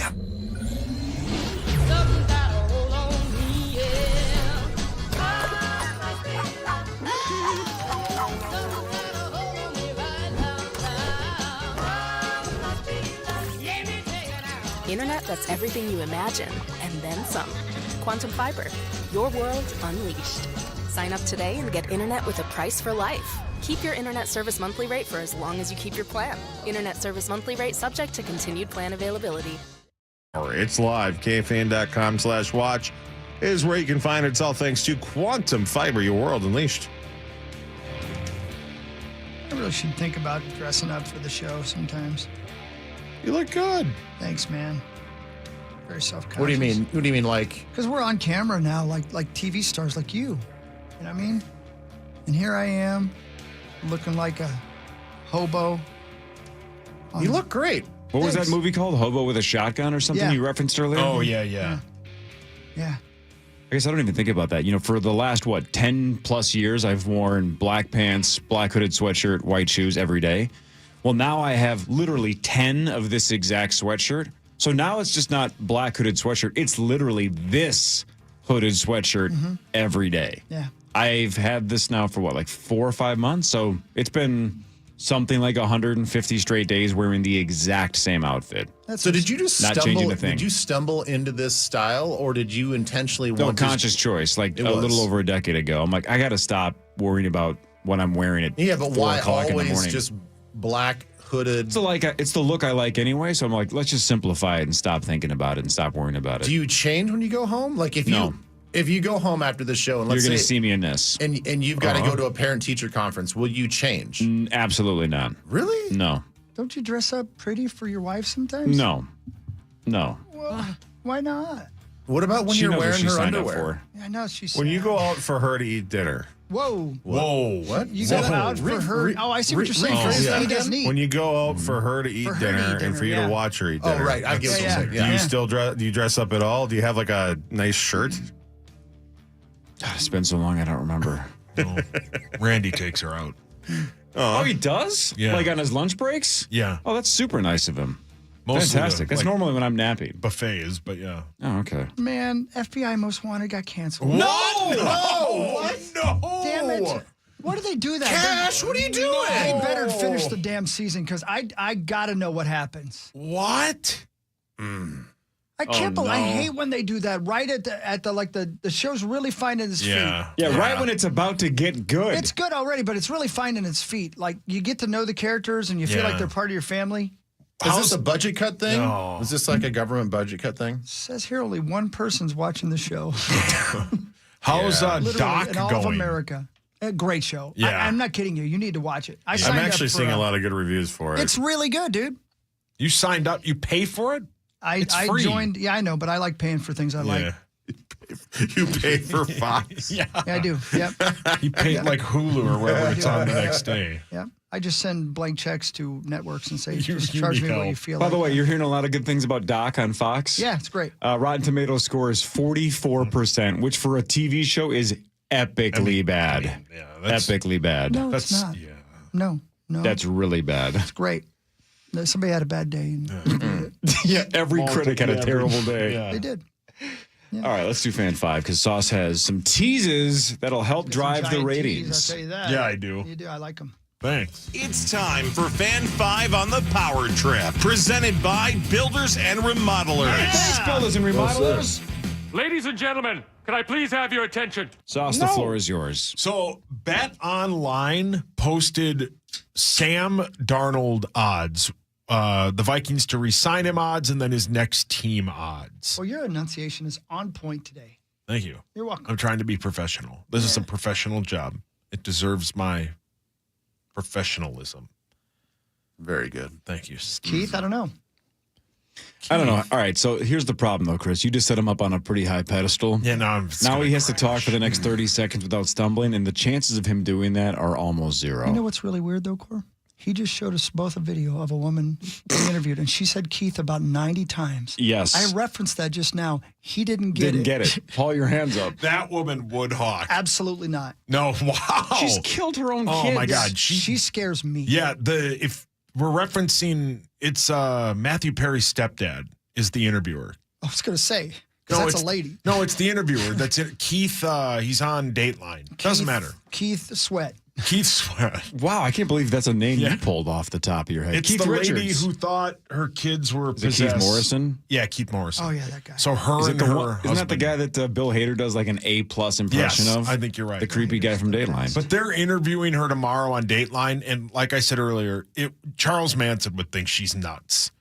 ya. Internet that's everything you imagine, and then some. Quantum Fiber, your world unleashed. Sign up today and get internet with a price for life. Keep your internet service monthly rate for as long as you keep your plan. Internet service monthly rate subject to continued plan availability. It's live. KFAN.com/watch is where you can find it. It's all thanks to Quantum Fiber, your world unleashed. I really should think about dressing up for the show sometimes. You look good. Thanks, man. Very self-conscious. What do you mean? What do you mean, like? Because we're on camera now, like TV stars like you. You know what I mean? And here I am, looking like a hobo. You look great. What was that movie called? Hobo with a Shotgun or something you referenced earlier? Oh, yeah. Yeah. I guess I don't even think about that. You know, for the last, 10 plus years, I've worn black pants, black hooded sweatshirt, white shoes every day. Well, now I have literally 10 of this exact sweatshirt. So now it's just not black hooded sweatshirt. It's literally this hooded sweatshirt every day. Yeah. I've had this now for 4 or 5 months. So it's been something like 150 straight days wearing the exact same outfit. So did you just Not changing stumble? a thing. Did you stumble into this style, or did you intentionally No, want conscious choice. Like a little over a decade ago, I'm like, I got to stop worrying about when I'm wearing it. Yeah, but 4 why o'clock in the always morning. just black hooded? It's the look I like anyway. So I'm like, let's just simplify it and stop thinking about it and stop worrying about it. Do you change when you go home? Like if you go home after the show and You're let's going to say see me in this. and you've got to go to a parent teacher conference, will you change? Absolutely not. Really? No. Don't you dress up pretty for your wife sometimes? No. Well, why not? What about when She you're knows what wearing she her signed up underwear? Yeah, I know she's. When you go out for her to eat dinner. Whoa. What? You go out for her. Oh, I see what you're saying. For his he doesn't eat. When you go out for her to eat For her to eat dinner and dinner, for you yeah. to watch her eat Oh, dinner. right. I get what you're saying. Do Yeah. you still dress up at all? Do you have like a nice shirt? God, it's been so long, I don't remember. Oh, Randy takes her out. Oh, he does? Yeah. Like on his lunch breaks? Yeah. Oh, that's super nice of him. Mostly Fantastic. That's normally when I'm napping. buffets, but yeah. Oh, okay. Man, FBI Most Wanted got canceled. No! What? No! Damn it. Why do they do that? Cash, what are you doing? They better finish the damn season because I got to know what happens. What? I can't believe. I hate when they do that right at the show's really finding its feet. Yeah, right when it's about to get good. It's good already, but it's really finding its feet. Like you get to know the characters and you feel like they're part of your family. Is this a budget cut thing? No. Is this like a government budget cut thing? It says here only one person's watching the show. How's Literally Doc in all going? of America. A great show. Yeah. I'm not kidding you. You need to watch it. I I'm signed actually up for seeing a lot of good reviews for it. It's really good, dude. You signed up. You pay for it? I free. joined. Yeah, I know, but I like paying for things I like. You pay for Fox. Yeah, I do. Yep. You pay like Hulu or wherever it's on the next day. Yep. I just send blank checks to networks and say, You just charge need me what you help. feel By like. the way, you're hearing a lot of good things about Doc on Fox. Yeah, it's great. Rotten Tomatoes score is 44%, which for a TV show is epically bad. Yeah, that's Epically bad. No, it's that's not. yeah. No. That's really bad. It's great. No, somebody had a bad day. And Yeah, every critic had a terrible day. Yeah. They did. All right, let's do Fan 5 because Sauce has some teases that'll help drive the Giant ratings. teas, I'll tell you that. Yeah, I do. You do. I like them. Thanks. It's time for Fan 5 on the Power Trip, presented by Builders and Remodelers. Thanks, builders and remodelers. Ladies and gentlemen, can I please have your attention? Sauce, the floor is yours. So, Bet Online posted Sam Darnold odds, the Vikings to re-sign him odds, and then his next team odds. Well, your enunciation is on point today. Thank you. You're welcome. I'm trying to be professional. This is a professional job. It deserves my professionalism. Very good. Thank you. Keith, I don't know. I don't know. All right, so here's the problem, though, Chris. You just set him up on a pretty high pedestal. Yeah, Now he has to talk for the next 30 seconds without stumbling, and the chances of him doing that are almost zero. You know what's really weird, though, Cor? He just showed us both a video of a woman being interviewed, and she said Keith about 90 times. Yes. I referenced that just now. He didn't get Didn't get it. Paul, your hands up. That woman would hawk. Absolutely not. No, wow. She's killed her own Oh kids. my God. She scares me. Yeah, if we're referencing, it's Matthew Perry's stepdad. is the interviewer. I was going to say, because that's a lady. No, it's the interviewer. That's it. Keith, he's on Dateline. Doesn't matter. Keith Sweat. Keith Sweat. Wow, I can't believe that's a name you pulled off the top of your head. It's Keith the Richards. lady who thought her kids were Is it possessed. Keith Morrison? Yeah, Keith Morrison. Oh, yeah, that guy. So her Isn't and her husband. that the guy that Bill Hader does like an A+ impression Yes, of? I think you're right. The creepy guy from Dateline. But they're interviewing her tomorrow on Dateline, and like I said earlier, Charles Manson would think she's nuts.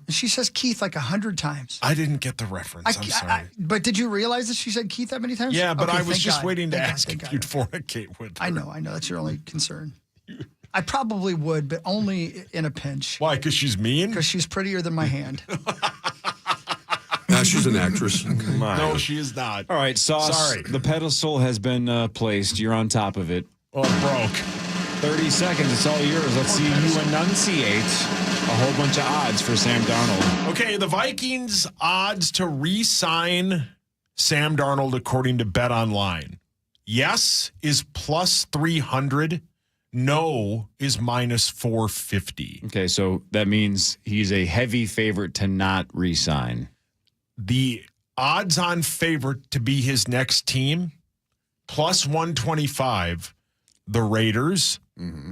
She says Keith like 100 times. I didn't get the reference. I'm sorry. But did you realize that she said Keith that many times? Yeah, but Okay, I was thank just God. waiting to Thank God, ask thank if God. you'd fornicate with her. I know. That's your only concern. I probably would, but only in a pinch. Why? Because she's mean? Because she's prettier than my hand. She's an actress. Okay. No, she is not. All right, Sauce. Sorry. The pedestal has been placed. You're on top of it. Oh, it broke. 30 seconds. It's all yours. Let's see you enunciate a whole bunch of odds for Sam Darnold. Okay, the Vikings' odds to re-sign Sam Darnold according to Bet Online. Yes is plus 300. No is minus 450. Okay, so that means he's a heavy favorite to not re-sign. The odds-on favorite to be his next team, plus 125, the Raiders.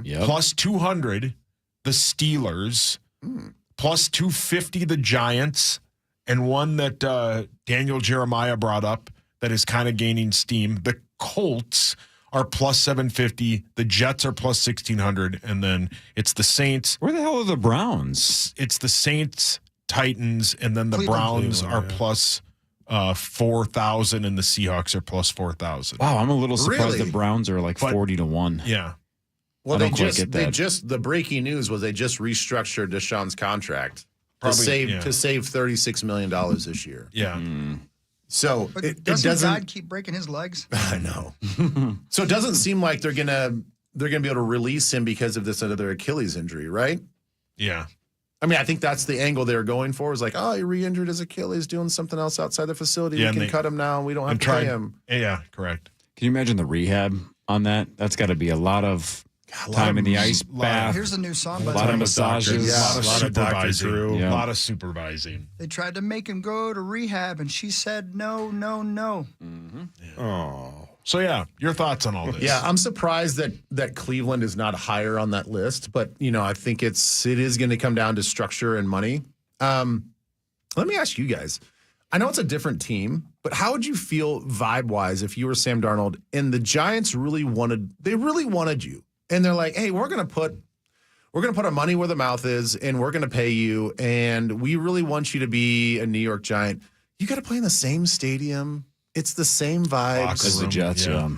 Yep. Plus 200, the Steelers. Plus 250, the Giants. And one that Daniel Jeremiah brought up that is kind of gaining steam, the Colts are plus 750. The Jets are plus 1,600. And then it's the Saints. Where the hell are the Browns? It's the Saints, Titans, and then the Cleveland. Browns are plus 4,000, and the Seahawks are plus 4,000. Wow, I'm a little surprised Really? the Browns are like 40-1. Yeah. Well, I they don't quite get that. just the breaking news was they just restructured Deshaun's contract Probably, to save $36 million this year. Yeah. So But it doesn't doesn't. God keep breaking his legs? I know. So it doesn't seem like they're gonna be able to release him because of this other Achilles injury, right? Yeah. I mean, I think that's the angle they're going for. Is like, oh, he re-injured his Achilles, doing something else outside the facility. Yeah, We and can they- cut him now. We don't have I'm to pay trying. him. Yeah, correct. Can you imagine the rehab on that? That's got to be a lot of time in the ice bath. Here's the new song. a By the lot way. of massages. Yeah. A lot of Dr. supervising. Drew. Yeah. A lot of supervising. They tried to make him go to rehab, and she said no, no, no. So yeah, your thoughts on all this? Yeah, I'm surprised that Cleveland is not higher on that list, but I think it is going to come down to structure and money. Let me ask you guys. I know it's a different team, but how would you feel vibe-wise if you were Sam Darnold and the Giants really wanted you, and they're like, "Hey, we're going to put our money where the mouth is, and we're going to pay you, and we really want you to be a New York Giant. You got to play in the same stadium. It's the same vibes As the Jets, yeah.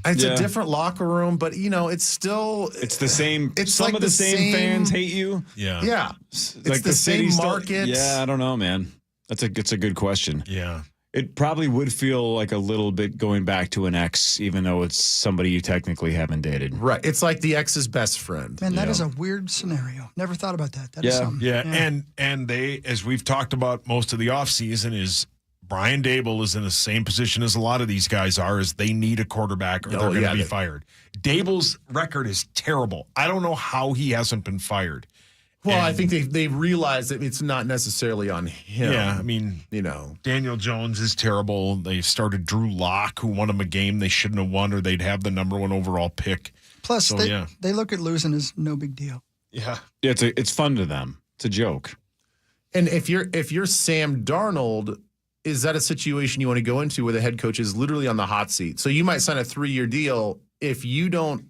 It's Yeah. a different locker room, but it's still It's the same. It's some like of the same fans hate you. Yeah. Yeah, it's Like the city same still- market. Yeah, I don't know, man. It's a good question. Yeah. It probably would feel like a little bit going back to an ex, even though it's somebody you technically haven't dated. Right. It's like the ex's best friend. Man, that Yeah. is a weird scenario. Never thought about that. That is Yeah. something. Yeah. And they, as we've talked about most of the offseason, is Brian Dable is in the same position as a lot of these guys are, is they need a quarterback or they're going to be fired. Dable's record is terrible. I don't know how he hasn't been fired. Well, I think they realize that it's not necessarily on him. Yeah, I mean, Daniel Jones is terrible. They started Drew Lock, who won them a game they shouldn't have won, or they'd have the number one overall pick. Plus, So, they look at losing as no big deal. Yeah. Yeah, it's fun to them. It's a joke. And if you're Sam Darnold, is that a situation you want to go into where the head coach is literally on the hot seat? So you might sign a 3-year deal. If you don't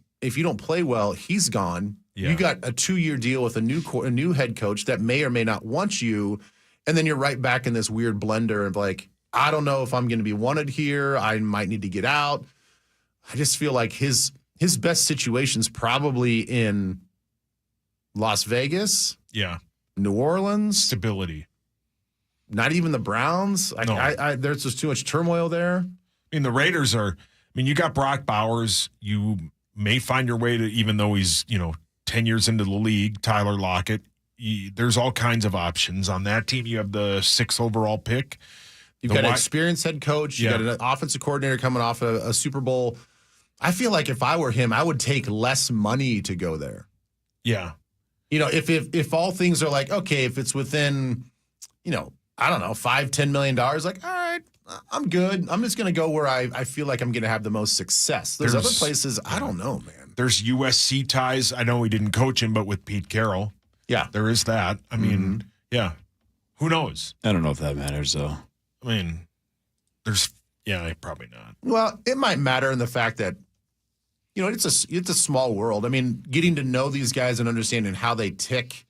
play well, he's gone. Yeah. You got a 2-year deal with a new head coach that may or may not want you, and then you're right back in this weird blender of like, I don't know if I'm going to be wanted here. I might need to get out. I just feel like his best situation's probably in Las Vegas, Yeah. New Orleans, Stability. not even the Browns. No. There's just too much turmoil there. I mean, the Raiders are, you got Brock Bowers. You may find your way to, even though he's, 10 years into the league, Tyler Lockett. There's all kinds of options on that team. You have the 6th overall pick. You've got an experienced head coach. You got an offensive coordinator coming off a Super Bowl. I feel like if I were him, I would take less money to go there. Yeah. If all things are like, okay, if it's within, I don't know, $5-10 million. Like, all right, I'm good. I'm just going to go where I feel like I'm going to have the most success. There's other places, I don't know, man. There's USC ties. I know we didn't coach him, but with Pete Carroll. Yeah. There is that. I mean, yeah. Who knows? I don't know if that matters, though. I mean, probably not. Well, it might matter in the fact that, it's a small world. I mean, getting to know these guys and understanding how they tick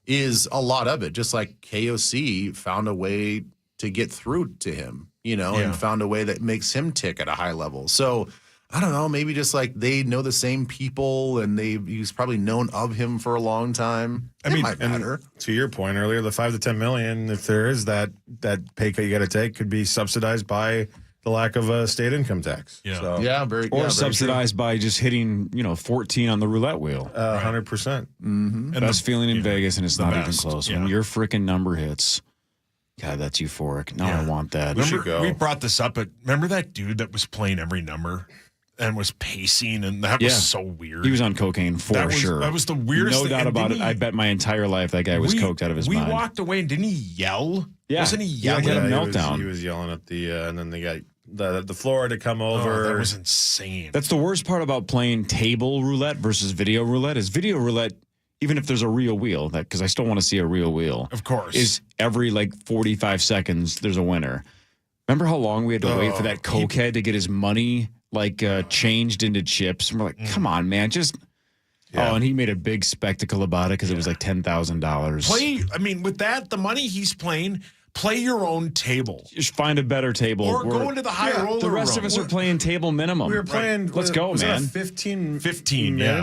is a lot of it. Just like KOC found a way to get through to him, and found a way that makes him tick at a high level. So I don't know, maybe just like they know the same people and he's probably known of him for a long time. It might matter. To your point earlier, the $5 to $10 million, if there is that pay cut you got to take, could be subsidized by the lack of a state income tax. Yeah. So, or subsidized by just hitting 14 on the roulette wheel. 100%. Mm-hmm. And best feeling in Vegas, and it's not even close. Yeah. When your freaking number hits, God, that's euphoric. Now I want that. We brought this up, but remember that dude that was playing every number and was pacing, and that was so weird. He was on cocaine for sure. That was the weirdest thing. No doubt about it. I bet my entire life that guy was coked out of his mind. We walked away, and didn't he yell? Yeah. Wasn't he yelling? He had a meltdown. He was yelling at and then they got the floor to come over. That was insane. That's the worst part about playing table roulette versus video roulette is video roulette, even if there's a real wheel, because I still want to see a real wheel. Of course. Is every 45 seconds there's a winner. Remember how long we had to wait for that cokehead to get his money changed into chips? And we're like, come on, man, just... Yeah. Oh, and he made a big spectacle about it because it was like $10,000. With that, the money he's playing... Play your own table. Just find a better table. Or go into the high roller The rest room. of us are playing table minimum. We were playing. Let's go, man. 15 minutes.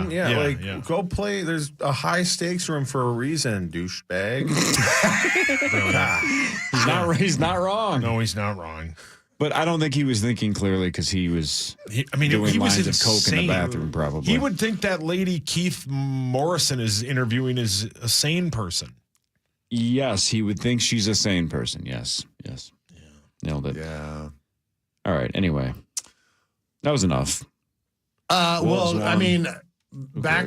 Yeah. Go play. There's a high stakes room for a reason, douchebag. He's not wrong. No, he's not wrong. But I don't think he was thinking clearly because he was doing he lines was of coke in the bathroom probably. He would think that lady Keith Morrison is interviewing is a sane person. Yes, he would think she's a sane person. Yes. Yeah. Nailed it. Yeah. All right. Anyway, that was enough. Back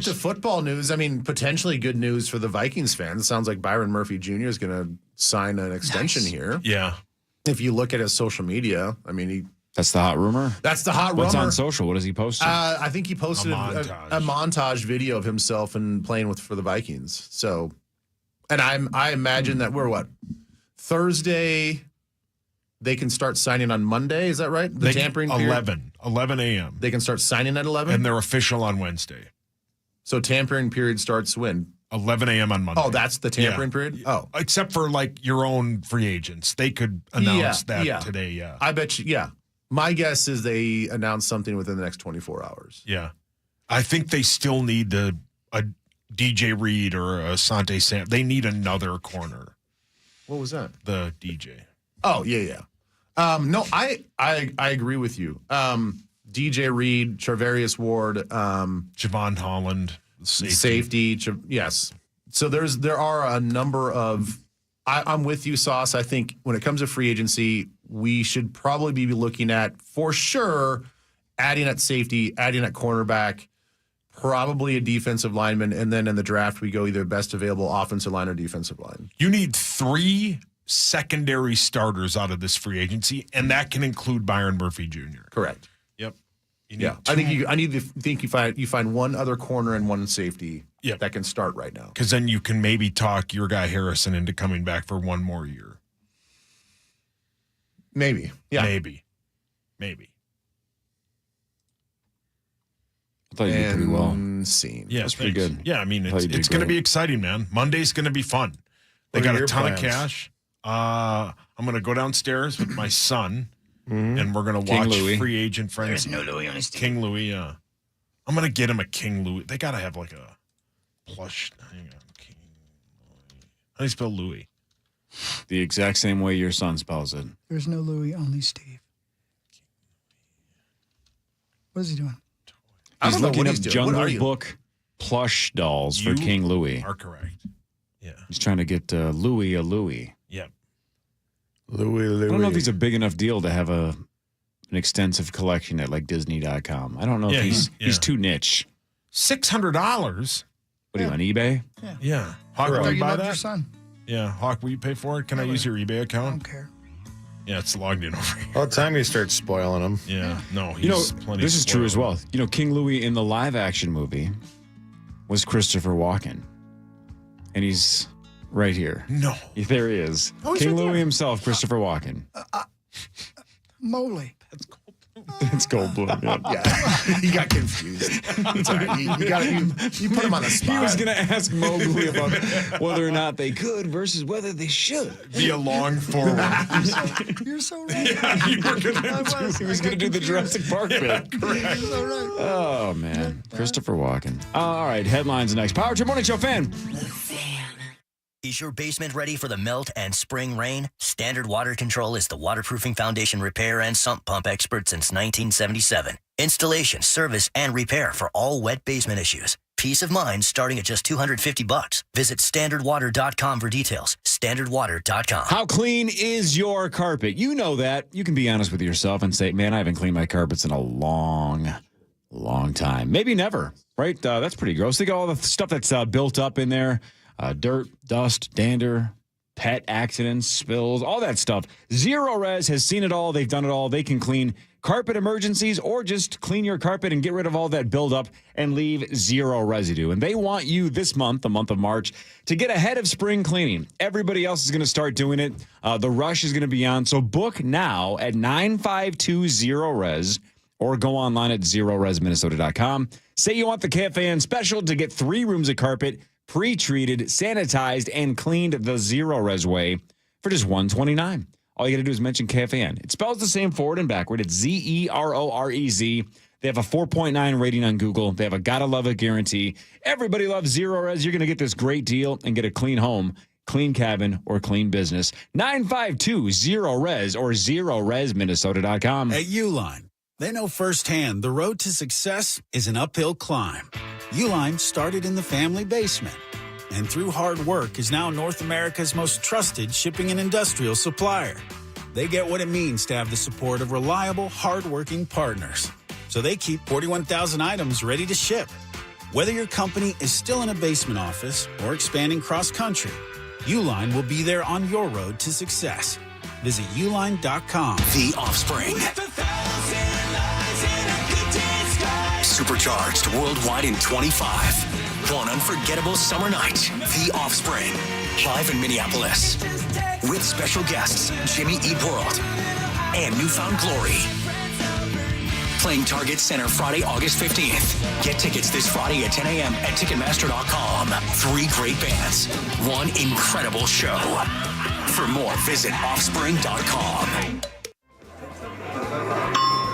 to football news. Potentially good news for the Vikings fans. It sounds like Byron Murphy Jr. is going to sign an extension here. Yeah. If you look at his social media, that's the hot rumor? That's the hot rumor. What's on social? What does he post? I think he posted a montage video of himself and playing for the Vikings. So... And I imagine that we're Thursday, they can start signing on Monday. Is that right? The tampering period? 11 a.m. They can start signing at 11? And they're official on Wednesday. So tampering period starts when? 11 a.m. on Monday. Oh, that's the tampering period? Oh. Except for your own free agents. They could announce that today, yeah. I bet you, yeah. My guess is they announce something within the next 24 hours. Yeah. I think they still need a DJ Reed or Asante Sam. They need another corner. What was that? The DJ. Oh, yeah. No, I agree with you. DJ Reed, Charvarius Ward, Javon Holland, safety. Yes. So there are a number of. I'm with you, Sauce. I think when it comes to free agency, we should probably be looking at for sure adding at safety, adding at cornerback. Probably a defensive lineman, and then in the draft, we go either best available offensive line or defensive line. You need 3 secondary starters out of this free agency, and that can include Byron Murphy Jr. Correct. Yep. I think you find one other corner and one safety that can start right now. Because then you can maybe talk your guy Harrison into coming back for one more year. Maybe. Yeah. Maybe. I thought you did pretty well. Scene. Yeah, that's pretty good. Yeah, it's going to be exciting, man. Monday's going to be fun. They got a ton of cash. I'm going to go downstairs with my son, and we're going to watch Louis. Free Agent Friends. There's no Louis on his team. King Louis, yeah. I'm going to get him a King Louis. They got to have a plush. Hang on. King Louis. How do you spell Louis? The exact same way your son spells it. There's no Louis, only Steve. What is he doing? He's looking up Jungle Book plush dolls for King Louis. Are correct. Yeah. He's trying to get Louis a Louis. Yep. Louis. I don't know if he's a big enough deal to have an extensive collection at Disney.com. I don't know if he's too niche. $600. What are you on eBay? Yeah. How Hawk, you buy love that? your son? Yeah, Hawk, will you pay for it? Can I use your eBay I account? don't care. Yeah, it's logged in over here. All the time you start spoiling them. Yeah, no, he's plenty. This is true as spoiled. well. King Louis in the live action movie was Christopher Walken. And he's right here. No. There he is. King Louis himself, Christopher Walken. Moly. It's Goldblum. Yeah. Yeah, you got confused. It's all right. You put him on the spot. He was going to ask Mowgli about whether or not they could versus whether they should. Be a long forward. You're so right. Yeah, you were gonna He was going to do the Jurassic Park bit. correct. You're so right. Oh, man. Christopher Walken. All right, headlines next. Power Trip Morning Show fan. Is your basement ready for the melt and spring rain? Standard Water Control is the waterproofing foundation repair and sump pump expert since 1977. Installation, service, and repair for all wet basement issues. Peace of mind starting at just $250. Visit standardwater.com for details. Standardwater.com. How clean is your carpet? You know that. You can be honest with yourself and say, man, I haven't cleaned my carpets in a long time. Maybe never, right? That's pretty gross. Think of all the stuff that's built up in there. Dirt, dust, dander, pet accidents, spills, all that stuff. Zero Res has seen it all. They've done it all. They can clean carpet emergencies or just clean your carpet and get rid of all that buildup and leave zero residue. And they want you this month, the month of March, to get ahead of spring cleaning. Everybody else is going to start doing it. The rush is going to be on. So book now at 952-0-RES or go online at zeroresminnesota.com. Say you want the KFAN special to get 3 rooms of carpet pre-treated, sanitized, and cleaned the Zero Res way for just $129. All you got to do is mention KFAN. It spells the same forward and backward. It's Zerorez. They have a 4.9 rating on Google. They have a gotta love it guarantee. Everybody loves Zero Res. You're going to get this great deal and get a clean home, clean cabin, or clean business. 952-0-RES or zeroresminnesota.com. At Uline, they know firsthand the road to success is an uphill climb. Uline started in the family basement and through hard work is now North America's most trusted shipping and industrial supplier. They get what it means to have the support of reliable, hardworking partners. So they keep 41,000 items ready to ship. Whether your company is still in a basement office or expanding cross-country, Uline will be there on your road to success. Visit uline.com. The Offspring. Supercharged worldwide in 25. One unforgettable summer night. The Offspring. Live in Minneapolis. With special guests Jimmy Eat World and Newfound Glory. Playing Target Center Friday, August 15th. Get tickets this Friday at 10 a.m. at Ticketmaster.com. 3 great bands. One incredible show. For more, visit offspring.com.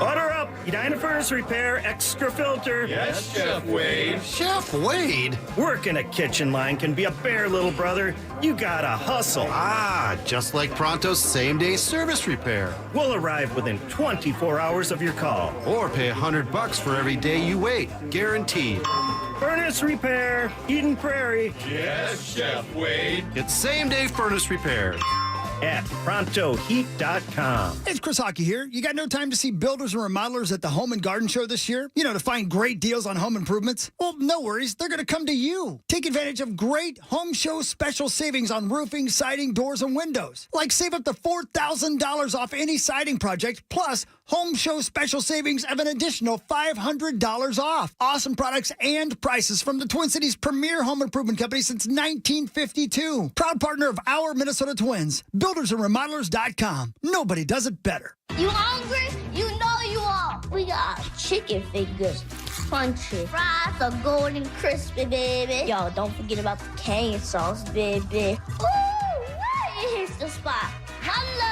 Order up! Edina Furnace Repair Extra Filter. Yes, Chef Wade. Chef Wade? Working a kitchen line can be a bear, little brother. You gotta hustle. Ah, just like Pronto's same-day service repair. We'll arrive within 24 hours of your call. Or pay $100 for every day you wait. Guaranteed. Furnace Repair, Eden Prairie. Yes, Chef Wade. It's same-day furnace repair. At ProntoHeat.com. It's Chris Hockey here. You got no time to see builders and remodelers at the Home and Garden Show this year? To find great deals on home improvements? Well, no worries. They're going to come to you. Take advantage of great home show special savings on roofing, siding, doors, and windows. Like save up to $4,000 off any siding project, plus home show special savings of an additional $500 off. Awesome products and prices from the Twin Cities' premier home improvement company since 1952. Proud partner of our Minnesota Twins. BuildersandRemodelers.com. Nobody does it better. You hungry? You know you are. We got chicken fingers, crunchy, fries are golden crispy, baby. Yo, don't forget about the cane sauce, baby. Ooh, right, here's the spot. Hello.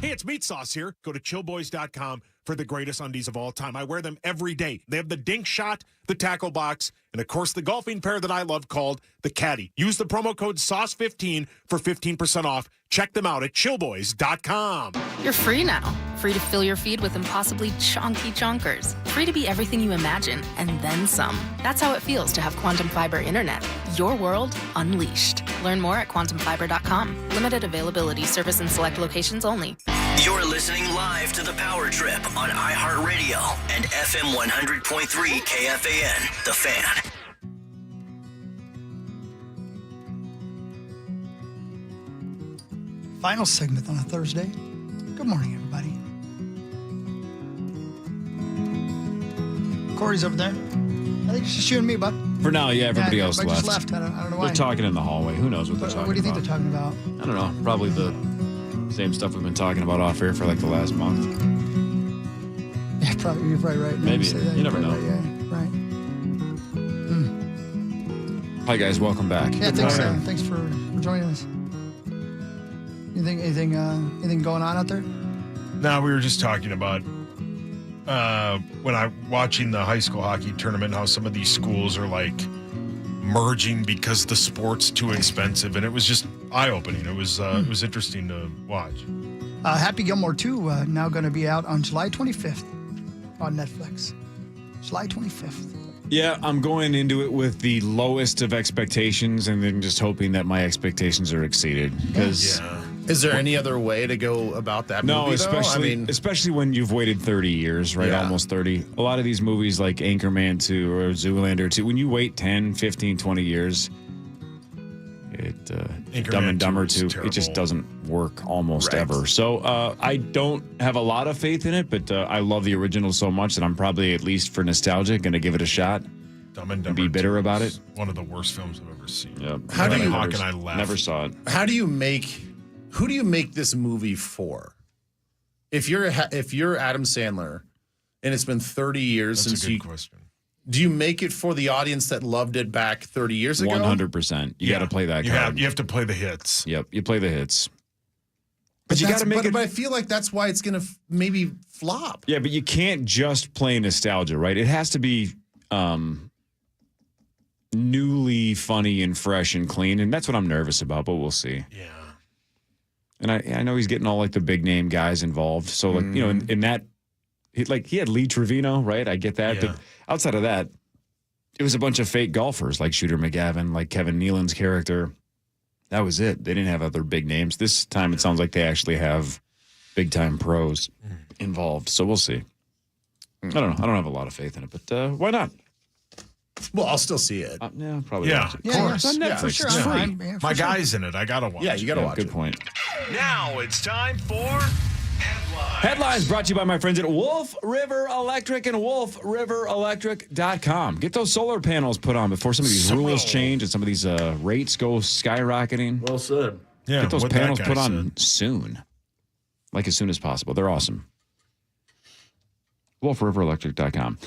Hey, it's Meat Sauce here. Go to chillboys.com for the greatest undies of all time. I wear them every day. They have the dink shot, the tackle box, and of course the golfing pair that I love called the Caddy. Use the promo code SAUCE15 for 15% off. Check them out at chillboys.com. You're free now. Free to fill your feed with impossibly chonky chonkers. Free to be everything you imagine, and then some. That's how it feels to have Quantum Fiber Internet. Your world unleashed. Learn more at quantumfiber.com. Limited availability, service in select locations only. You're listening live to The Power Trip on iHeartRadio and FM 100.3 KFAN, The Fan. Final segment on a Thursday. Good morning, everybody. Corey's over there. I think it's just you and me, bud. For now, yeah, everybody else everybody left. just left. I don't know why. They're talking in the hallway. Who knows what they're talking about? What do you think they're talking about? I don't know. Probably the same stuff we've been talking about off air for like the last month. Yeah, probably. You're probably right. Maybe. Say that. You never You're know. Right, Hi, guys. Welcome back. yeah, thanks for joining us. Anything going on out there? No, we were just talking about when I'm watching the high school hockey tournament, how some of these schools are like merging because the sport's too expensive, and it was just eye-opening. It was interesting to watch. Happy Gilmore 2 now going to be out on July 25th on Netflix. July 25th. Yeah, I'm going into it with the lowest of expectations and then just hoping that my expectations are exceeded. Because Is there any other way to go about that movie, no, especially when you've waited 30 years, right? Yeah. Almost 30. A lot of these movies like Anchorman 2 or Zoolander 2, when you wait 10, 15, 20 years, Dumb and Dumber 2, it just doesn't work almost ever. So I don't have a lot of faith in it, but I love the original so much that I'm probably, at least for nostalgia, going to give it a shot. Dumb and Dumber be bitter about it. One of the worst films I've ever seen. Yep. Hawk and I laughed. Never saw it. Who do you make this movie for? If you're Adam Sandler, and it's been 30 years That's since a good question. Do you make it for the audience that loved it back 30 years ago? 100%. You got to play that card. You have to play the hits. Yep, you play the hits. But you got to make it. But I feel like that's why it's going to maybe flop. Yeah, but you can't just play nostalgia, right? It has to be newly funny and fresh and clean, and that's what I'm nervous about. But we'll see. Yeah. And I know he's getting all like the big name guys involved. So like in that, he had Lee Trevino, right? I get that, but outside of that, it was a bunch of fake golfers like Shooter McGavin, like Kevin Nealon's character. That was it. They didn't have other big names. This time it sounds like they actually have big time pros involved. So we'll see. I don't know. I don't have a lot of faith in it, but why not? Well, I'll still see it. Yeah, probably. Yeah, of course. It's on Netflix. for sure. It's free. My guy's in it. I gotta watch. Yeah, you gotta watch Good it. point. Now it's time for Headlines brought to you by my friends at Wolf River Electric and wolfriverelectric.com. Get those solar panels put on before some of these rules change and some of these rates go skyrocketing. Well said. Yeah, Get those what that panels guy put on said. soon. Like as soon as possible. They're awesome. wolfriverelectric.com.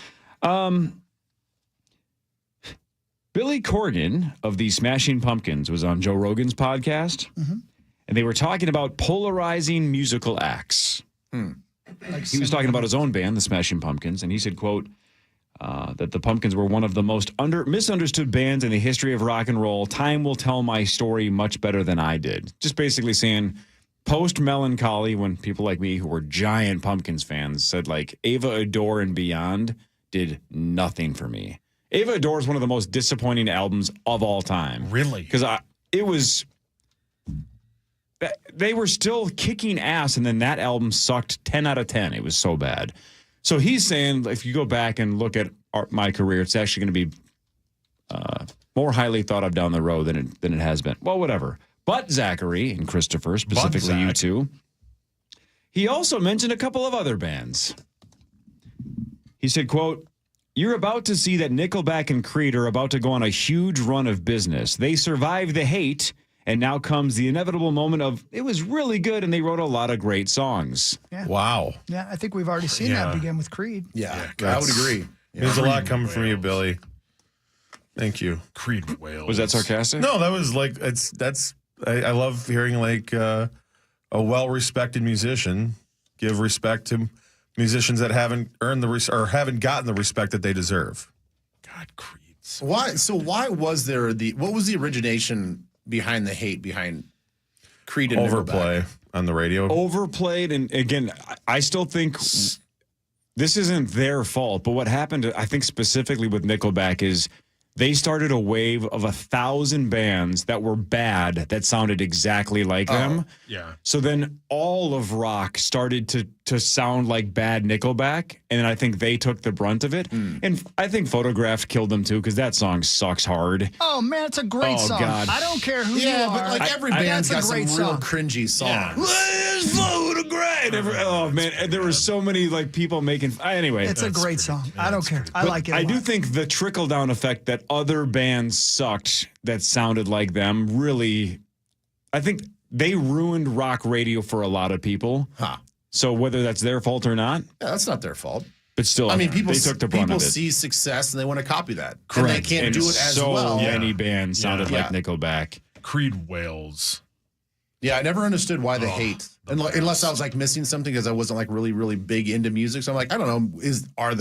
Billy Corgan of the Smashing Pumpkins was on Joe Rogan's podcast, and they were talking about polarizing musical acts. He was talking about his own band, the Smashing Pumpkins, and he said, quote, that the Pumpkins were one of the most misunderstood bands in the history of rock and roll. Time will tell my story much better than I did. Just basically saying, post-melancholy, when people like me who were giant Pumpkins fans said, like, Ava Adore and Beyond did nothing for me. Ava Adore is one of the most disappointing albums of all time. Really? Because they were still kicking ass, and then that album sucked 10 out of 10. It was so bad. So he's saying, if you go back and look at my career, it's actually going to be more highly thought of down the road than it has been. Well, whatever. But Zachary and Christopher, specifically you two, he also mentioned a couple of other bands. He said, quote, "You're about to see that Nickelback and Creed are about to go on a huge run of business. They survived the hate, and now comes the inevitable moment of, it was really good, and they wrote a lot of great songs." Yeah. Wow. Yeah, I think we've already seen that begin with Creed. Yeah, I would agree. There's a lot coming from you, Billy. Thank you. Creed Wales. Was that sarcastic? No, that was like I love hearing like a well-respected musician give respect to musicians that haven't earned or haven't gotten the respect that they deserve. God, Creed's. Why? So why was there what was the origination behind the hate behind Creed and Overplay Nickelback? on the radio. Overplayed, and again, I still think this isn't their fault, but what happened, I think specifically with Nickelback, is they started a wave of 1,000 bands that were bad that sounded exactly like them. Yeah. So then all of rock started to sound like bad Nickelback, and I think they took the brunt of it. And I think Photographed killed them too, because that song sucks hard. Oh man, it's a great song. God. I don't care who you are. but like every band's got some real song. cringy songs. Photographed. Oh man, and there were so many like people making. Anyway, It's a great song. I don't care. I like it. I do think the trickle down effect that other bands sucked that sounded like them really, I think they ruined rock radio for a lot of people. Huh. So whether that's their fault or not, Yeah, that's not their fault. but still, I mean, people they took the brunt people of it. see success and they want to copy that. Correct. And they can't And do it as so well. many bands sounded Yeah. like Nickelback. Creed Wales. Yeah, I never understood why the hate, unless I was like missing something because I wasn't like really, really big into music. So I'm like, I don't know, are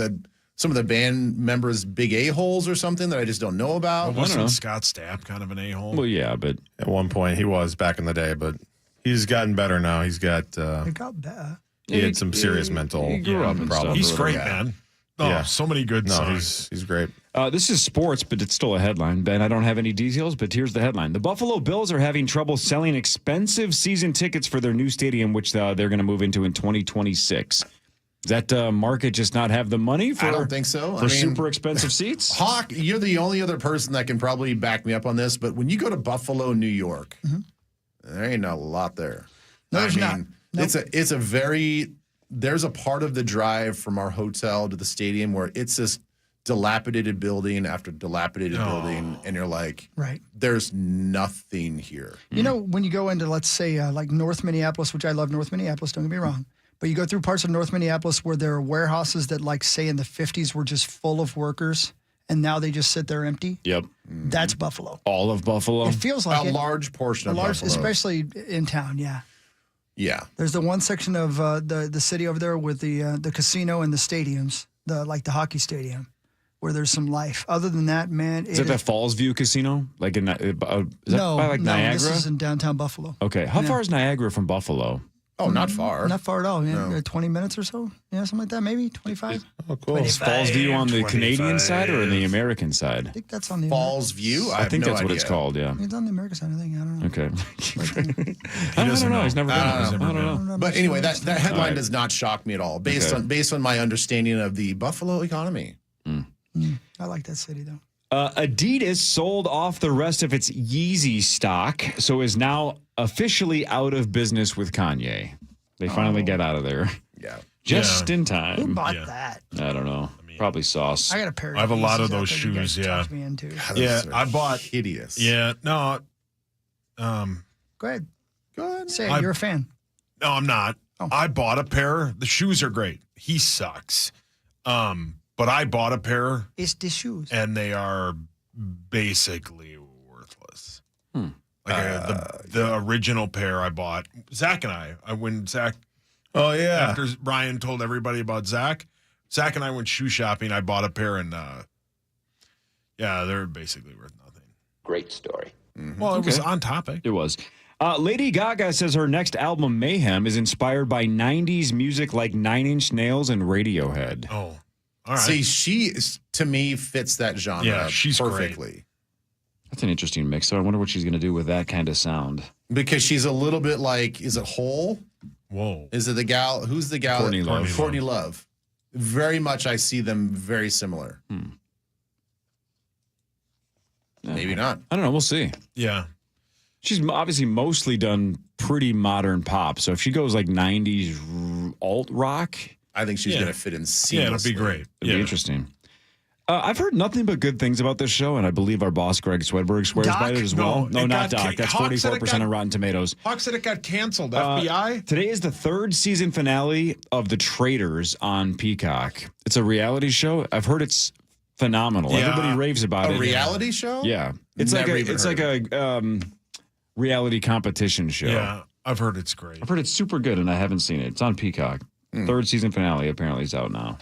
some of the band members big a-holes or something that I just don't know about? Wasn't Scott Stapp kind of an a-hole? Well, yeah, but At one point, he was back in the day, but he's gotten better now. He's got It got better. he had some serious mental he grew up and problems. He's great, Yeah. man. Oh, Yeah. so many good No, songs. he's great. This is sports, but it's still a headline. Ben, I don't have any details, but here's the headline. The Buffalo Bills are having trouble selling expensive season tickets for their new stadium, which they're going to move into in 2026. Does that market just not have the money for? I don't think so. For super expensive seats? Hawk, you're the only other person that can probably back me up on this, but when you go to Buffalo, New York, there ain't a lot there. No, there's not. Nope. It's a very, there's a part of the drive from our hotel to the stadium where it's this dilapidated building after dilapidated building, and you're like, Right. there's nothing here. You know, when you go into, let's say, like North Minneapolis, which I love North Minneapolis, don't get me wrong, but you go through parts of North Minneapolis where there are warehouses that, like, say in the 50s were just full of workers, and now they just sit there empty. Yep. That's Buffalo. All of Buffalo? It feels like a large portion of Buffalo. especially in town, yeah. Yeah. There's the one section of the city over there with the casino and the stadiums, like the hockey stadium, where there's some life. Other than that, man, Is it the Falls View Casino? Like in is that by like Niagara? This is in downtown Buffalo. Okay. How far is Niagara from Buffalo? Oh, not far. Not far at all. Yeah, 20 minutes or so. Yeah, something like that. Maybe 25. Oh, cool. Is Falls View on the Canadian side or on the American side? I think that's on the Falls View? I think that's what it's called, yeah. It's on the American side, I think. I don't know. Okay. I don't know. He's never been. I I don't know. But anyway, that headline All right. does not shock me at all, based on my understanding of the Buffalo economy. I like that city, though. Adidas sold off the rest of its Yeezy stock, so is now officially out of business with Kanye. They finally get out of there. Yeah. Just in time. Who bought that? I don't know. Probably Sauce. I got a pair of I have a lot of Yeezys out those there you guys shoes, yeah. talked me into. Yeah, I bought. Hideous. Yeah, no. Go ahead. Go ahead. Say it. You're a fan. No, I'm not. Oh. I bought a pair. The shoes are great. He sucks. But I bought a pair, It's the shoes. and they are basically worthless. Like the original pair I bought, Zach and I when Zach. Oh yeah. After Brian told everybody about Zach and I went shoe shopping. I bought a pair, and they're basically worth nothing. Great story. Well, it was on topic. It was. Lady Gaga says her next album, Mayhem, is inspired by 90s music like Nine Inch Nails and Radiohead. Oh, all right. See, she, to me, fits that genre Yeah, she's perfectly. great. That's an interesting mix. So I wonder what she's going to do with that kind of sound. Because she's a little bit like, is it Hole? Whoa. Is it the gal? Who's the gal? Courtney Love. Courtney Love. Very much, I see them very similar. Maybe not. I don't know. We'll see. Yeah. She's obviously mostly done pretty modern pop. So if she goes like 90s alt rock, I think she's going to fit in seamlessly. Yeah, it'll be great. it'd be interesting. I've heard nothing but good things about this show, and I believe our boss, Greg Swedberg, swears Doc? by it as well. No, No, it not got Doc. That's Hawk said it 44% got- on Rotten Tomatoes. Hawk said it got canceled. FBI? Today is the third season finale of The Traitors on Peacock. It's a reality show. I've heard it's phenomenal. Yeah. Everybody raves about it. A reality show? Yeah. It's Never like even it's heard like a reality competition show. Yeah, I've heard it's great. I've heard it's super good, and I haven't seen it. It's on Peacock. Third season finale apparently is out now.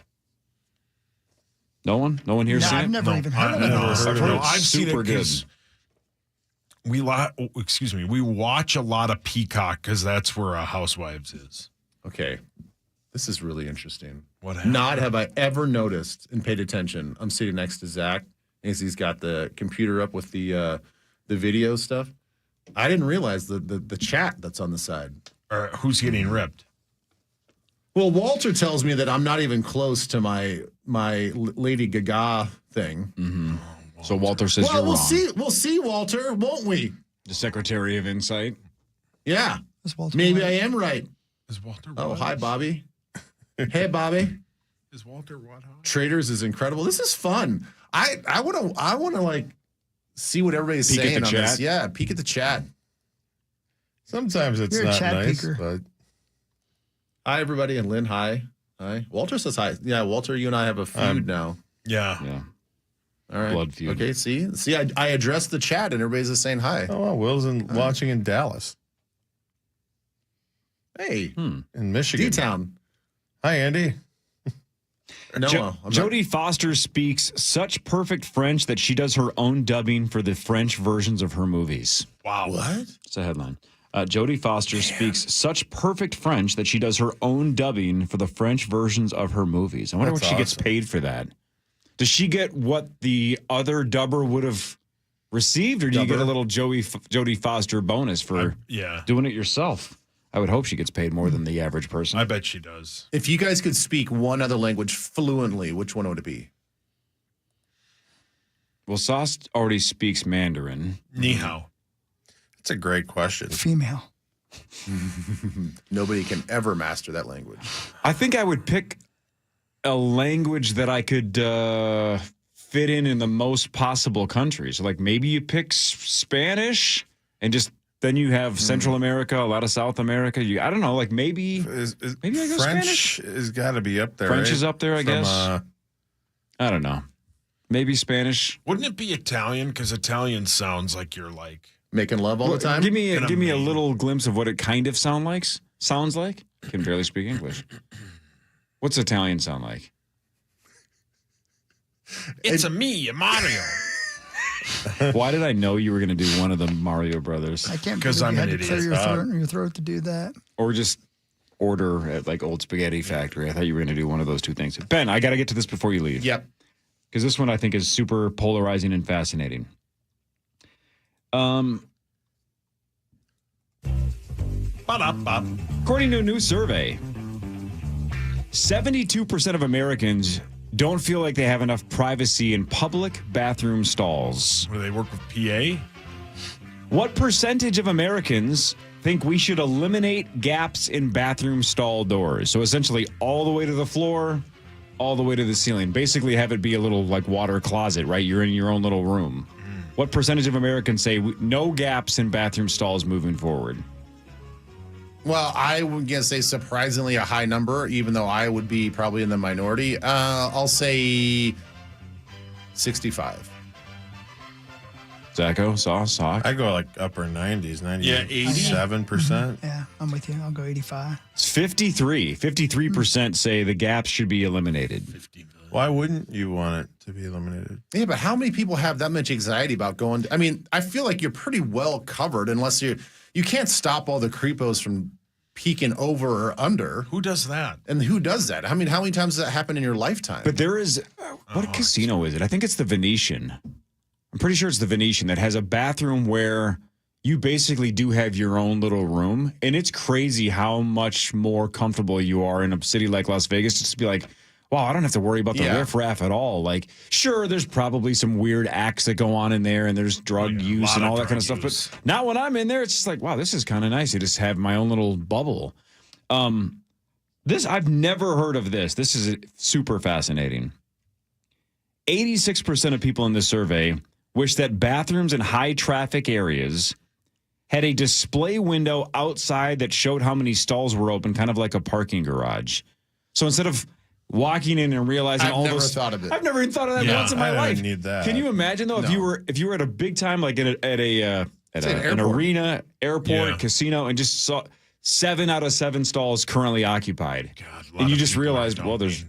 No one here No, seen I've it? never even heard of it. I've heard it's I've seen super it good. 'cause we watch a lot of Peacock because that's where Housewives is. Okay. This is really interesting. What happened? Not have I ever noticed and paid attention. I'm sitting next to Zach. As he's got the computer up with the video stuff. I didn't realize the chat that's on the side. Or who's getting ripped? Well, Walter tells me that I'm not even close to my Lady Gaga thing. Mm-hmm. So Walter says you're we'll wrong. We'll see, Walter, won't we? The Secretary of Insight. Yeah. Walter Maybe White? I am right. Is Walter? Oh, White? hi, Bobby. Hey, Bobby. Is Walter what? Traders is incredible. This is fun. I want to like see what everybody's Peek at saying the on chat? this. Yeah, peek at the chat. Sometimes it's You're a not chat nice, peeker. but Hi, everybody, and Lynn, hi. Hi. Walter says hi. Yeah, Walter, you and I have a feud now. Yeah. All right. Blood feud. Okay, see, I addressed the chat, and everybody's just saying hi. oh, well, Will's watching in Dallas, Hey, in Michigan. D-Town. Hi, Andy. No, I'm Jodie Foster speaks such perfect French that she does her own dubbing for the French versions of her movies. Wow. What? It's a headline. Jodie Foster speaks such perfect French that she does her own dubbing for the French versions of her movies. I wonder That's what she gets awesome. paid for that. Does she get what the other dubber would have received, or do you get a little Jodie Foster bonus for doing it yourself? I would hope she gets paid more than the average person. I bet she does. If you guys could speak one other language fluently, which one would it be? Well, Sauce already speaks Mandarin. Ni hao. That's a great question. Female. Nobody can ever master that language. I think I would pick a language that I could fit in the most possible countries. Like maybe you pick Spanish and just then you have Central America, a lot of South America. I don't know, like maybe maybe I go French Spanish. has got to be up there. French right? is up there, I guess. I don't know. Maybe Spanish. Wouldn't it be Italian? Because Italian sounds like you're like making love all the time. Give me a little glimpse of what it kind of sounds like. Can barely speak English. What's Italian sound like? It's a me, Mario. Why did I know you were going to do one of the Mario Brothers? I can't Because believe I'm you an had to clear idiot. your throat to do that. Or just order at like Old Spaghetti Factory. I thought you were going to do one of those two things. Ben, I got to get to this before you leave. Yep. Because this one I think is super polarizing and fascinating. According to a new survey, 72% of Americans don't feel like they have enough privacy in public bathroom stalls. Do they work with PA? What percentage of Americans think we should eliminate gaps in bathroom stall doors? So essentially all the way to the floor, all the way to the ceiling. Basically have it be a little like water closet, right? You're in your own little room. What percentage of Americans say no gaps in bathroom stalls moving forward? Well, I would guess say surprisingly a high number, even though I would be probably in the minority. I'll say 65. Zacho, Sauce, Hawk? I go like upper 90s, 87%. Yeah, I'm with you. I'll go 85. It's 53. 53% say the gaps should be eliminated. Why wouldn't you want it to be eliminated? Yeah, but how many people have that much anxiety about going? I mean, I feel like you're pretty well covered unless you can't stop all the creepos from peeking over or under. Who does that? And who does that? I mean, how many times does that happen in your lifetime? But there is, what casino is it? I think it's the Venetian. I'm pretty sure it's the Venetian that has a bathroom where you basically do have your own little room. And it's crazy how much more comfortable you are in a city like Las Vegas just to be like, wow, I don't have to worry about the riffraff at all. Like, sure, there's probably some weird acts that go on in there and there's drug use and all that kind of stuff. But not when I'm in there. It's just like, wow, this is kind of nice. You just have my own little bubble. This, I've never heard of this. This is super fascinating. 86% of people in this survey wish that bathrooms in high traffic areas had a display window outside that showed how many stalls were open, kind of like a parking garage. So instead of walking in and realizing I've all never those, thought of it. I've never even thought of that once in my I life. don't need that. Can you imagine though if you were at a big time like at an arena, airport, casino, and just saw 7 out of 7 stalls currently occupied, and you just realized, well, there's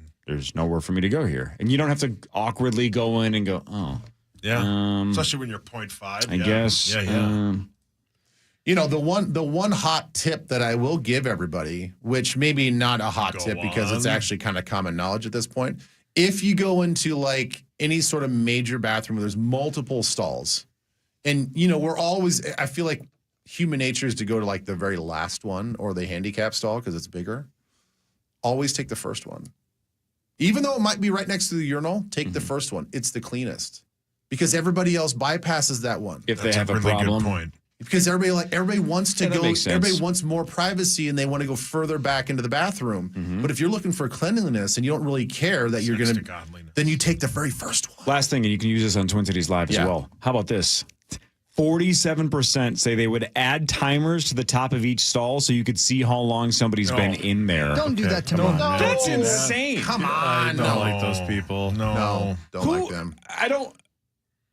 nowhere for me to go here, and you don't have to awkwardly go in and go, oh, yeah, especially when you're 0.5. I guess, you know, the one hot tip that I will give everybody, which maybe not a hot tip because it's actually kind of common knowledge at this point. If you go into like any sort of major bathroom where there's multiple stalls. And, we're always, I feel like human nature is to go to like the very last one or the handicap stall because it's bigger. Always take the first one. Even though it might be right next to the urinal, take the first one. It's the cleanest because everybody else bypasses that one. If they have a problem. Good point. Because everybody wants to go. Makes sense. Everybody wants more privacy, and they want to go further back into the bathroom. But if you're looking for cleanliness and you don't really care that you're going to, then you take the very first one. Last thing, and you can use this on Twin Cities Live as well. How about this? 47% say they would add timers to the top of each stall so you could see how long somebody's been in there. Don't do that to me. No. That's insane. Come on, I don't like those people. No, don't like them.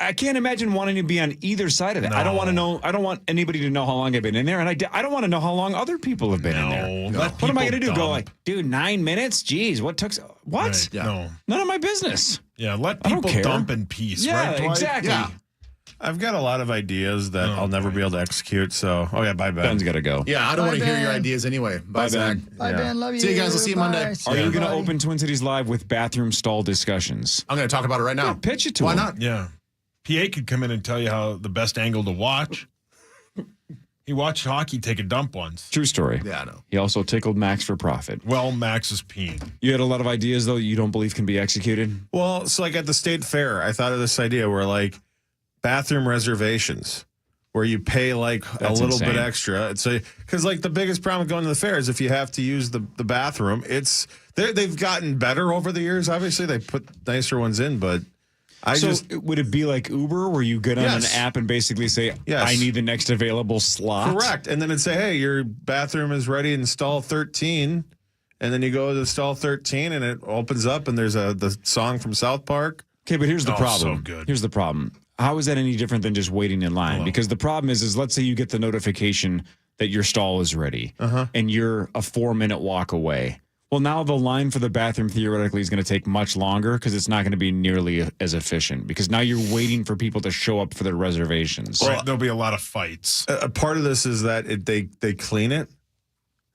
I can't imagine wanting to be on either side of that. No. I don't want to know. I don't want anybody to know how long I've been in there, and I don't want to know how long other people have been in there. What am I going to do? Go like, dude, 9 minutes? Jeez, what took? What? Right. Yeah. No. None of my business. Yeah, let I don't people care. dump in peace. Yeah, right, Dwight? exactly. Yeah. I've got a lot of ideas that I'll never be able to execute. So, bye, Ben. Ben's got to go. Yeah, I don't Bye, want to hear your Ben. ideas anyway. Bye, Zach. Bye, Ben. Love you. See you guys. We'll see you Monday. Bye. Are you going to Bye. open Twin Cities Live with bathroom stall discussions? I'm going to talk about it right now. Yeah, pitch it to Why him. not? Yeah. PA could come in and tell you how the best angle to watch. He watched hockey take a dump once. True story. Yeah, I know. He also tickled Max for profit. Well, Max is peeing. You had a lot of ideas, though, you don't believe can be executed? Well, it's like at the state fair, I thought of this idea where like bathroom reservations where you pay like That's a little insane. bit extra. So, because like the biggest problem with going to the fair is if you have to use the bathroom, they've gotten better over the years. Obviously, they put nicer ones in, but would it be like Uber where you get on an app and basically say, I need the next available slot? Correct. And then it'd say, hey, your bathroom is ready in stall 13. And then you go to stall 13 and it opens up and there's the song from South Park. Okay, but here's the problem. So good. Here's the problem. How is that any different than just waiting in line? Because the problem is let's say you get the notification that your stall is ready and you're a 4-minute walk away. Well, now the line for the bathroom theoretically is going to take much longer because it's not going to be nearly as efficient because now you're waiting for people to show up for their reservations. Right, there'll be a lot of fights. A part of this is that they clean it.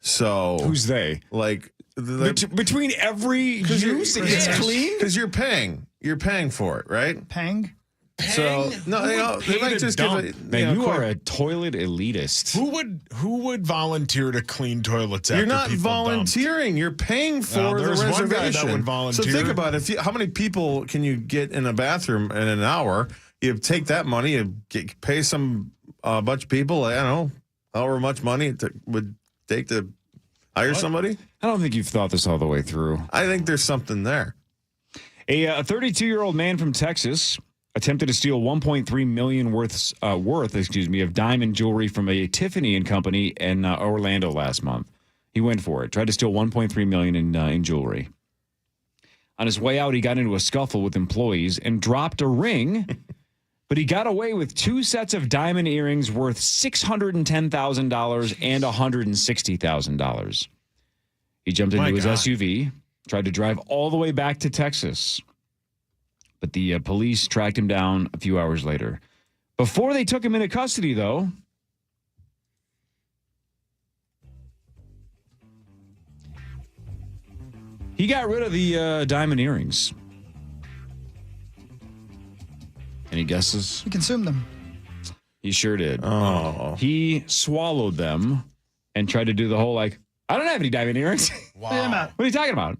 So who's they? Like between every use, it's clean because you're paying for it, right? Pang. So no, they might just give it. Man, you are a toilet elitist. Who would volunteer to clean toilets after You're not people volunteering. dumped? You're paying for the there's one guy reservation. that would volunteer. So think about it. How many people can you get in a bathroom in an hour? You take that money, you pay some bunch of people. I don't know however much money it would take to hire somebody. I don't think you've thought this all the way through. I think there's something there. A 32-year-old man from Texas attempted to steal $1.3 million worth of diamond jewelry from a Tiffany & Company in Orlando last month. He went for it. Tried to steal $1.3 million in jewelry. On his way out, he got into a scuffle with employees and dropped a ring, but he got away with 2 sets of diamond earrings worth $610,000 and $160,000. He jumped into his SUV, tried to drive all the way back to Texas. But the police tracked him down a few hours later. Before they took him into custody, though, he got rid of the diamond earrings. Any guesses? You consumed them. He sure did. Oh. He swallowed them and tried to do the whole, I don't have any diamond earrings. Wow. What are you talking about?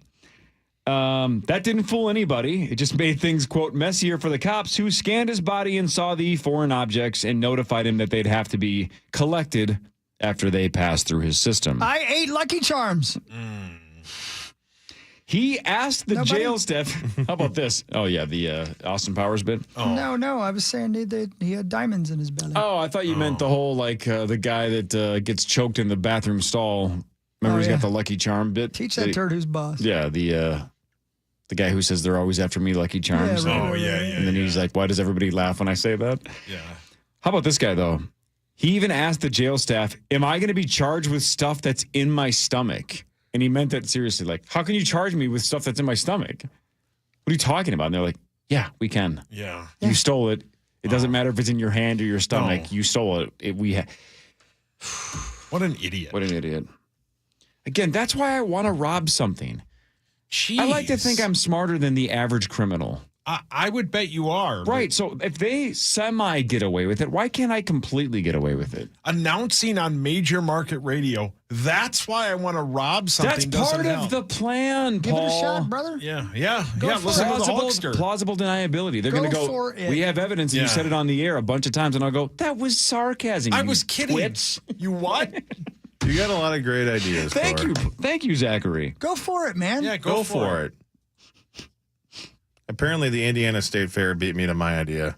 That didn't fool anybody. It just made things, quote, messier for the cops who scanned his body and saw the foreign objects and notified him that they'd have to be collected after they passed through his system. I ate Lucky Charms. He asked the jail staff, how about this? Oh, yeah, the Austin Powers bit. Oh. No, I was saying he had diamonds in his belly. Oh, I thought you meant the whole, the guy that gets choked in the bathroom stall. Remember he's got the Lucky Charm bit? Teach that turd who's boss. Yeah, the guy who says they're always after me, Lucky Charms. Yeah, right, And then he's like, why does everybody laugh when I say that? Yeah. How about this guy, though? He even asked the jail staff, am I going to be charged with stuff that's in my stomach? And he meant that seriously. Like, how can you charge me with stuff that's in my stomach? What are you talking about? And they're like, yeah, we can. Yeah. You stole it. It doesn't matter if it's in your hand or your stomach. No. You stole it. What an idiot. What an idiot. Again, that's why I want to rob something. Jeez. I like to think I'm smarter than the average criminal. I would bet you are. Right. So if they semi get away with it, why can't I completely get away with it? Announcing on major market radio. That's why I want to rob something. That's part of the plan, Give Paul. it a shot, brother. Yeah. for Listen to the Hulkster. Plausible deniability. They're going to go, for it. we have evidence, and you said it on the air a bunch of times, and I'll go, that was sarcasm. I you was kidding. twits. You what? You got a lot of great ideas. Thank you, Zachary. Go for it, man. Yeah, Go for it. Apparently, the Indiana State Fair beat me to my idea,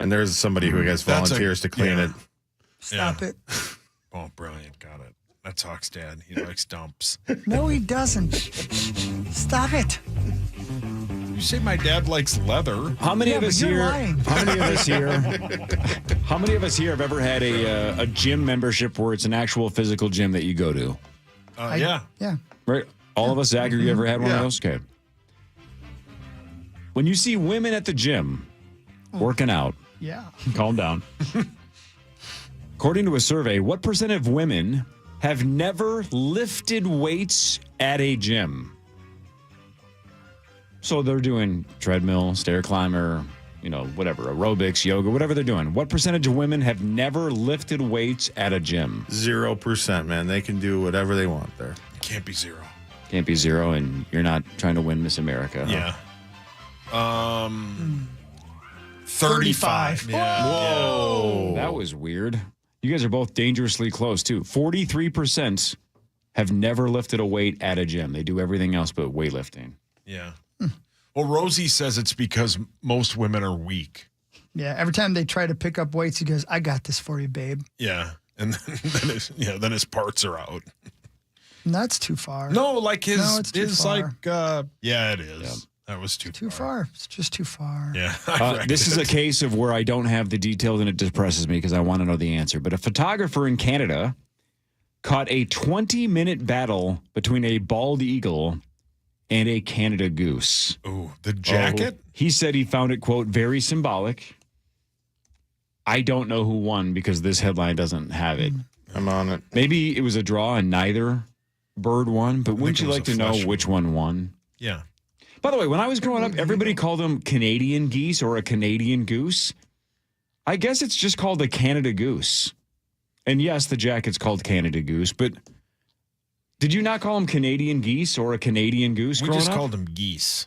and there's somebody who gets volunteers to clean it. Stop it. Oh, brilliant. Got it. That's Hawk's dad. He likes dumps. No, he doesn't. Stop it. You say my dad likes leather. How many of but us you're here? lying. How many of us here? How many of us here have ever had a gym membership where it's an actual physical gym that you go to? Yeah. Yeah. Right. All of us, Zach, you ever had one of Yeah. those? Okay. When you see women at the gym working out, Yeah. calm down. According to a survey, what percent of women have never lifted weights at a gym? So they're doing treadmill, stair climber, whatever, aerobics, yoga, whatever they're doing. What percentage of women have never lifted weights at a gym? 0%, man. They can do whatever they want there. Can't be zero. Can't be zero, and you're not trying to win Miss America. Huh? Yeah. 35. Yeah. Whoa. That was weird. You guys are both dangerously close, too. 43% have never lifted a weight at a gym. They do everything else but weightlifting. Yeah. Well, Rosie says it's because most women are weak. Yeah. Every time they try to pick up weights, he goes, I got this for you, babe. Yeah. And then his parts are out. And that's too far. No, like his, No, it's too far. yeah, it is. Yeah. That was too far. It's just too far. Yeah. This is a case of where I don't have the details and it depresses me because I want to know the answer. But a photographer in Canada caught a 20-minute battle between a bald eagle and a Canada goose. Ooh, the jacket? He said he found it, quote, very symbolic. I don't know who won because this headline doesn't have it. I'm on it. Maybe it was a draw and neither bird won, but wouldn't you it was like a to know flesh which one won? Yeah. By the way, when I was growing up, everybody called them Canadian geese or a Canadian goose. I guess it's just called a Canada goose. And yes, the jacket's called Canada goose, but did you not call them Canadian geese or a Canadian goose We growing just up? called them geese.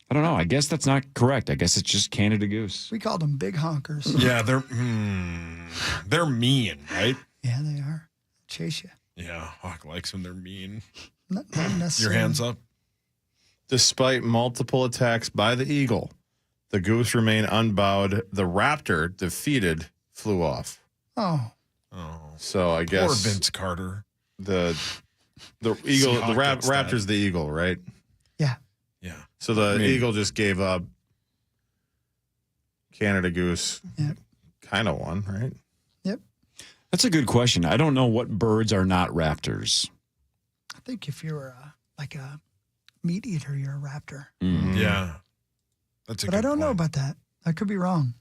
I don't know. I guess that's not correct. I guess it's just Canada goose. We called them big honkers. Yeah, they're mean, right? Yeah, they are. Chase you. Yeah, Hawk likes them. They're mean. Not Your necessarily. hands up. Despite multiple attacks by the eagle, the goose remained unbowed. The raptor, defeated, flew off. Oh. So I Poor guess Vince Carter. the eagle, Seahawk gets raptor's the eagle, right? Yeah. Yeah. So the eagle just gave up. Canada goose kind of won, right? Yep. That's a good question. I don't know what birds are not raptors. I think if you're like a meat eater, you're a raptor. Mm. Yeah. That's a But good I don't know point. about that. I could be wrong.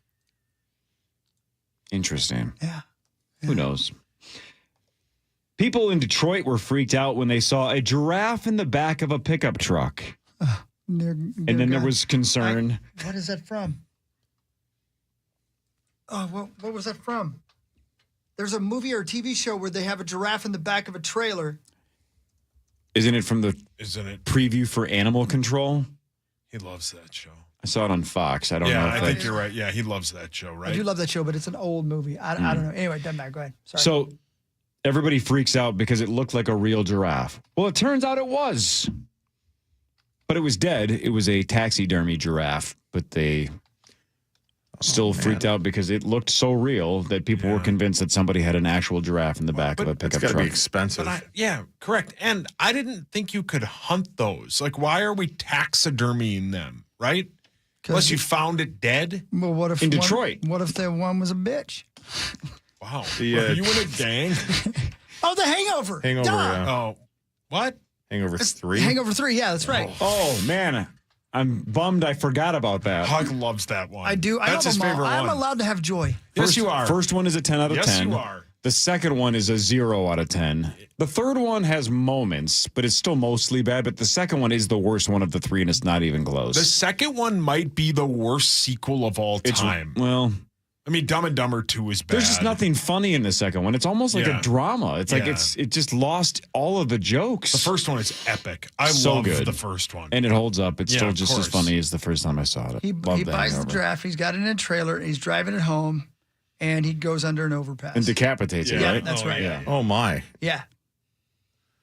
Interesting. Yeah. Who knows? People in Detroit were freaked out when they saw a giraffe in the back of a pickup truck. And then there was concern. What is that from? Oh, what was that from? There's a movie or a TV show where they have a giraffe in the back of a trailer. Isn't it from the preview for Animal Control? He loves that show. I saw it on Fox. I don't know. Yeah, If I think you're right. Yeah, he loves that show, right? I do love that show, but it's an old movie. I don't know. Anyway, doesn't matter. Go ahead. Sorry. So everybody freaks out because it looked like a real giraffe. Well, it turns out it was. But it was dead. It was a taxidermy giraffe, but they still freaked out because it looked so real that people were convinced that somebody had an actual giraffe in the back of a pickup It's got to truck. be expensive. Yeah, correct. And I didn't think you could hunt those. Like, why are we taxidermying them, right? Unless you found it dead? Well, what if in Detroit? What if the one was a bitch? Wow. The, Were you in a gang? Oh, The Hangover. Hangover, Duh. yeah. Oh, what? Hangover 3. Hangover 3. Yeah, that's right. Oh, man. I'm bummed I forgot about that. Hawk loves that one. I do. I That's love his them all. favorite I'm one. allowed to have joy. Yes, you are. First one is a 10 out of Yes, 10. you are. The second one is a 0 out of 10. The third one has moments, but it's still mostly bad. But the second one is the worst one of the three, and it's not even close. The second one might be the worst sequel of all time. I mean, Dumb and Dumber 2 is bad. There's just nothing funny in the second one. It's almost like a drama. It's like it just lost all of the jokes. The first one is epic. I love the first one. And it holds up. It's still just as funny as the first time I saw it. He buys the giraffe. He's got it in a trailer. He's driving it home, and he goes under an overpass. And decapitates it, right? That's right. Yeah. Oh, my. Yeah.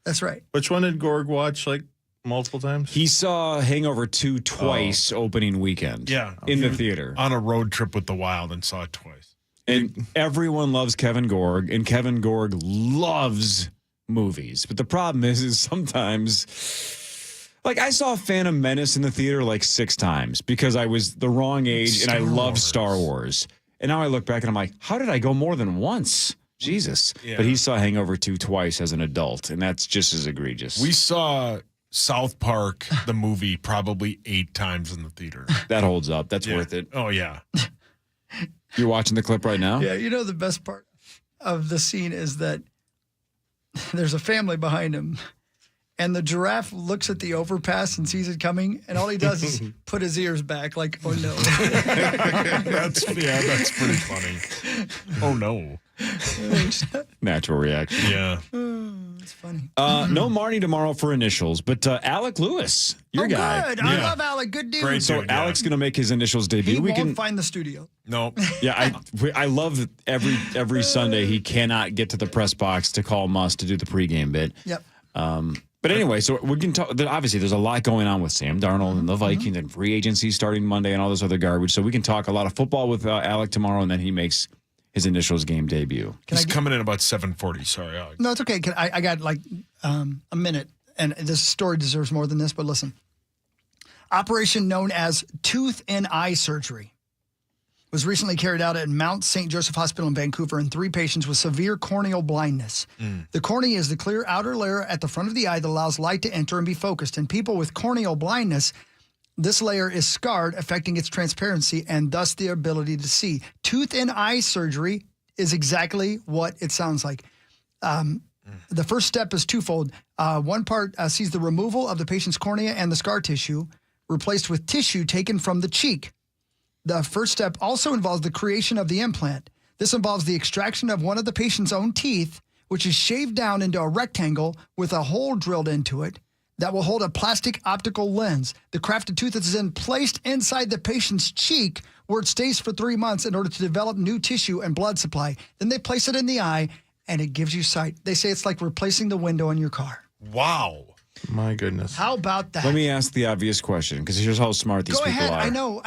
That's right. Which one did Gorg watch, like, multiple times? He saw Hangover 2 twice opening weekend. Yeah. In the theater. On a road trip with the Wild and saw it twice. And everyone loves Kevin Gorg, and Kevin Gorg loves movies. But the problem is sometimes, like, I saw Phantom Menace in the theater like 6 times because I was the wrong age and I loved Star Wars. And now I look back and I'm like, how did I go more than once? Jesus. Yeah. But he saw Hangover 2 twice as an adult, and that's just as egregious. We saw South Park, the movie, probably 8 times in the theater. That holds up. That's worth it. Oh, yeah. You're watching the clip right now? Yeah, you know the best part of the scene is that there's a family behind him, and the giraffe looks at the overpass and sees it coming, and all he does is put his ears back like, oh, no. That's pretty funny. Oh, no. Natural reaction. Yeah. It's funny. No Marnie tomorrow for initials, but Alec Lewis, your guy. Good. I love Alec. Good dude. Great So dude, Alec's going to make his initials debut. He won't find the studio. No. Yeah, I love that every Sunday he cannot get to the press box to call Muss to do the pregame bit. Yep. But anyway, so we can talk. Obviously, there's a lot going on with Sam Darnold and the Vikings and free agency starting Monday and all this other garbage. So we can talk a lot of football with Alec tomorrow, and then he makes his initials game debut. He's coming in about 7:40. Sorry, Alex. No, it's okay. I got like a minute, and this story deserves more than this, but listen. Operation known as tooth and eye surgery was recently carried out at Mount St. Joseph Hospital in Vancouver in 3 patients with severe corneal blindness. The cornea is the clear outer layer at the front of the eye that allows light to enter and be focused. In people with corneal blindness, this layer is scarred, affecting its transparency and thus the ability to see. Tooth and eye surgery is exactly what it sounds like. The first step is twofold. One part sees the removal of the patient's cornea and the scar tissue, replaced with tissue taken from the cheek. The first step also involves the creation of the implant. This involves the extraction of one of the patient's own teeth, which is shaved down into a rectangle with a hole drilled into it that will hold a plastic optical lens. The crafted tooth is then placed inside the patient's cheek, where it stays for 3 months in order to develop new tissue and blood supply. Then they place it in the eye, and it gives you sight. They say it's like replacing the window in your car. Wow. My goodness. How about that? Let me ask the obvious question, because here's how smart these people are. I know.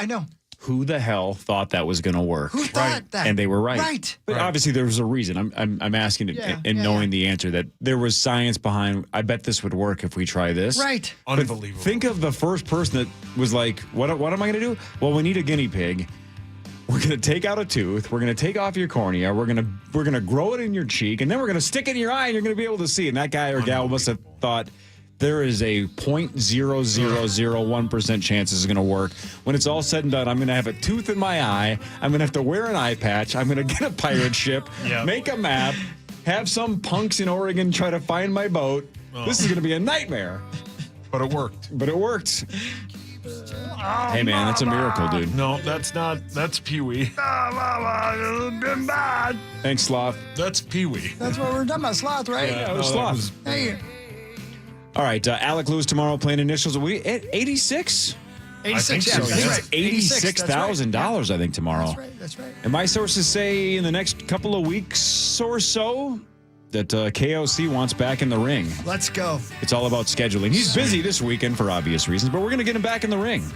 Who the hell thought that was going to work? Who thought that? And they were right. Right. But obviously there was a reason. I'm asking it and knowing the answer that there was science behind. I bet this would work if we try this. Right. Unbelievable. Think of the first person that was like, what am I going to do? Well, we need a guinea pig. We're going to take out a tooth. We're going to take off your cornea. We're going to grow it in your cheek, and then we're going to stick it in your eye, and you're going to be able to see. And that guy or gal must have thought, there is a 0.0001% chance this is going to work. When it's all said and done, I'm going to have a tooth in my eye. I'm going to have to wear an eye patch. I'm going to get a pirate ship, make a map, have some punks in Oregon try to find my boat. This is going to be a nightmare. But it worked. Hey, man, that's a miracle, dude. No, that's not. That's Pee-wee. Thanks, Sloth. That's Pee-wee. That's what we're talking about, Sloth, right? Yeah, it was Sloth. Hey. All right, Alec Lewis tomorrow playing initials. Are we at 86? 86, so, that's right. $86,000, I think, tomorrow. That's right. And my sources say in the next couple of weeks or so that KOC wants back in the ring. Let's go. It's all about scheduling. He's busy this weekend for obvious reasons, but we're going to get him back in the ring.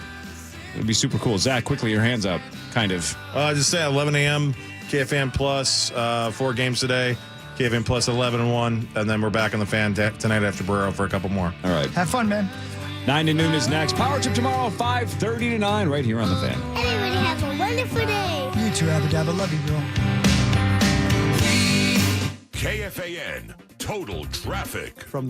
It'd be super cool. Zach, quickly, your hands up, kind of. Just say 11 a.m., KFAN Plus, 4 games today. KFAN Plus 11-1, and then we're back on the fan tonight after Burrow for a couple more. All right. Have fun, man. 9 to noon is next. Power Trip tomorrow, 5:30 to 9, right here on the fan. Everybody have a wonderful day. You too, Abba Dabba. Love you, girl. KFAN Total Traffic. From